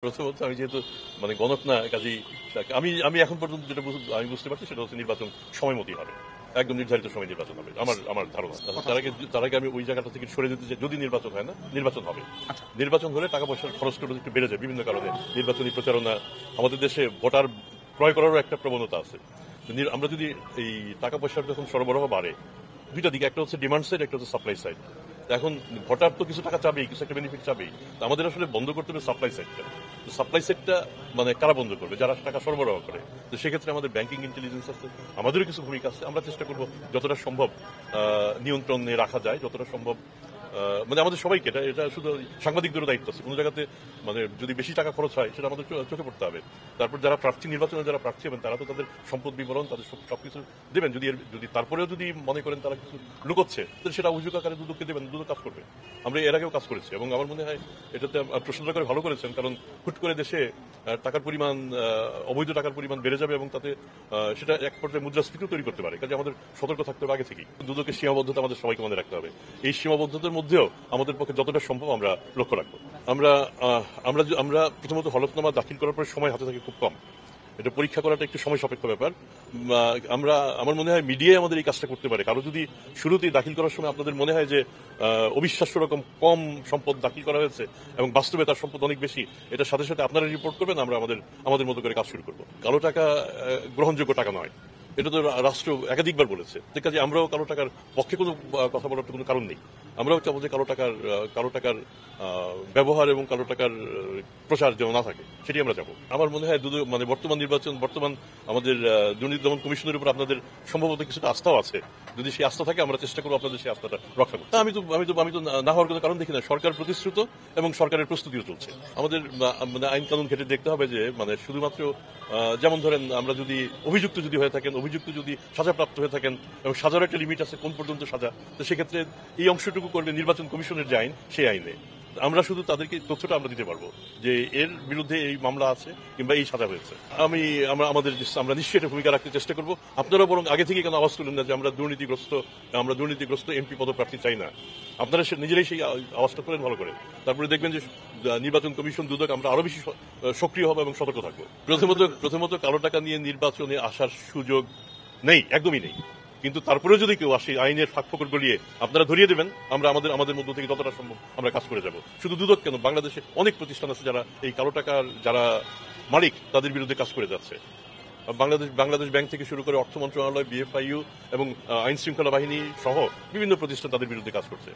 প্রথমত আমি যেহেতু গণক না, কাজেই আমি আমি এখন পর্যন্ত যেটা আমি বুঝতে পারছি সেটা হচ্ছে নির্বাচন সময় মতোই হবে। একদম নির্ধারিত সময় নির্বাচন হবে। আমার আমার ধারণা। তার আগে আমি ওই জায়গাটা থেকে সরে যেতে চাই। যদি নির্বাচন হয় না, নির্বাচন হবে। আচ্ছা। নির্বাচন হলে টাকা পয়সার খরচটা একটু বেড়ে যায় বিভিন্ন কারণে। নির্বাচনী প্রচারণা, আমাদের দেশে ভোটার ক্রয় করারও একটা প্রবণতা আছে। আমরা যদি এই টাকা পয়সার যখন সরবরাহ বাড়ে, দুইটা দিকে, একটা হচ্ছে ডিমান্ড সাইড, একটা হচ্ছে সাপ্লাই সাইড। এখন ভোটার তো কিছু টাকা চাবেই, কিছু একটা বেনিফিট চাবেই। আমাদের আসলে বন্ধ করতে হবে সাপ্লাই সাইডটা। সাপ্লাই সাইডটা কারা বন্ধ করবে? যারা টাকা সরবরাহ করে। তো সেক্ষেত্রে আমাদের ব্যাংকিং ইন্টেলিজেন্স আছে, আমাদেরও কিছু ভূমিকা আছে। আমরা চেষ্টা করব যতটা সম্ভব নিয়ন্ত্রণে রাখা যায়, যতটা সম্ভব আমাদের সবাইকে, এটা এটা শুধু সাংবাদিকদেরও দায়িত্ব আছে। কোনো জায়গাতে যদি বেশি টাকা খরচ হয় সেটা আমাদের চোখে পড়তে হবে। তারপর যারা প্রার্থী, নির্বাচনে যারা প্রার্থী হবেন তারা তো তাদের সম্পদ বিবরণ, তাদের সবকিছু দেবেন। যদি তারপরেও যদি মনে করেন তারা কিছু লুকোচ্ছে, তাহলে সেটা অভিযোগ আকারে দুদককে দেবেন, দুদক কাজ করবে। আমরা এর আগেও কাজ করেছি এবং আমার মনে হয় এটাতে প্রশ্নটা করে ভালো করেছেন, কারণ হুট করে দেশে টাকার পরিমাণ, অবৈধ টাকার পরিমাণ বেড়ে যাবে এবং তাতে সেটা এক পর্যায়ে মুদ্রাস্ফীতিও তৈরি করতে পারে। কাজে আমাদের সতর্ক থাকতে হবে আগে থেকেই। দুদকের সীমাবদ্ধতা আমাদের সবাইকে মনে রাখতে হবে। এই সীমাবদ্ধতার মধ্যেও আমাদের পক্ষে যতটা সম্ভব আমরা লক্ষ্য রাখবো। আমরা আমরা আমরা প্রথমত হলফনামা দাখিল করার পরে সময় হাতে থাকে খুব কম। এটা পরীক্ষা করাটা একটু সময় সাপেক্ষ ব্যাপার। আমার মনে হয় মিডিয়ায় আমাদের এই কাজটা করতে পারে। কারো যদি শুরুতেই দাখিল করার সময় আপনাদের মনে হয় যে অবিশ্বাস্য রকম কম সম্পদ দাখিল করা হয়েছে এবং বাস্তবে তার সম্পদ অনেক বেশি, এটার সাথে সাথে আপনারা রিপোর্ট করবেন, আমরা আমাদের মতো করে কাজ শুরু করবো। কালো টাকা গ্রহণযোগ্য টাকা নয়, এটা তো রাষ্ট্র একাধিকবার বলেছে। কাজে আমরাও কালো টাকার পক্ষে কোনো কথা বলার কোনো কারণ নেই। আমরাও চাবো যে কালো টাকার ব্যবহার এবং কালো টাকার প্রচার যেন না থাকে, সেটি আমরা চাবো। আমার মনে হয় বর্তমান আমাদের দুর্নীতি দমন কমিশনের উপর আপনাদের সম্ভবত কিছুটা আস্থাও আছে। যদি সেই আস্থা থাকে, আমরা চেষ্টা করবো আপনাদের সেই আস্থাটা রক্ষা করতে। আমি তো না হওয়ার কোনো কারণ দেখি না। সরকার প্রতিশ্রুত এবং সরকারের প্রস্তুতিও চলছে। আমাদের আইন কানুন ঘেটে দেখতে হবে যে শুধুমাত্র যেমন ধরেন, আমরা যদি অভিযুক্ত হয়ে থাকেন, অভিযুক্ত যদি সাজাপ্রাপ্ত হয়ে থাকেন এবং সাজার একটা লিমিট আছে কোন পর্যন্ত সাজা, তো সেক্ষেত্রে এই অংশটুকু করলে নির্বাচন কমিশনের যে আইন, সেই আইনে আমরা শুধু তাদেরকে তথ্যটা আমরা দিতে পারবো যে এর বিরুদ্ধে এই মামলা আছে কিংবা এই সাজা হয়েছে। আমরা নিশ্চয়ই এটা ভূমিকা রাখতে চেষ্টা করবো। আপনারা বরং আগে থেকে কেন আওয়াজ তুলেন না যে আমরা দুর্নীতিগ্রস্ত এমপি পদপ্রার্থী চাই না? আপনারা নিজেরাই সেই আওয়াজটা তোলেন ভালো করে। তারপরে দেখবেন যে নির্বাচন কমিশন, দুদক, আমরা আরো বেশি সক্রিয় হবো এবং সতর্ক থাকবো। প্রথমত কালো টাকা নিয়ে নির্বাচনে আসার সুযোগ নেই, একদমই নেই। কিন্তু তারপরেও যদি কেউ আসে আইনের ফাঁক ফোকর গলিয়ে, আপনারা ধরিয়ে দেবেন। আমরা আমাদের মধ্য থেকে যতটা সম্ভব আমরা কাজ করে যাব। শুধু দুদক কেন, বাংলাদেশে অনেক প্রতিষ্ঠান আছে যারা এই কালো টাকার যারা মালিক, তাদের বিরুদ্ধে কাজ করে যাচ্ছে। বাংলাদেশ ব্যাংক থেকে শুরু করে অর্থ মন্ত্রণালয়, বিএফআইইউ এবং আইন শৃঙ্খলা বাহিনী সহ বিভিন্ন প্রতিষ্ঠান তাদের বিরুদ্ধে কাজ করছে।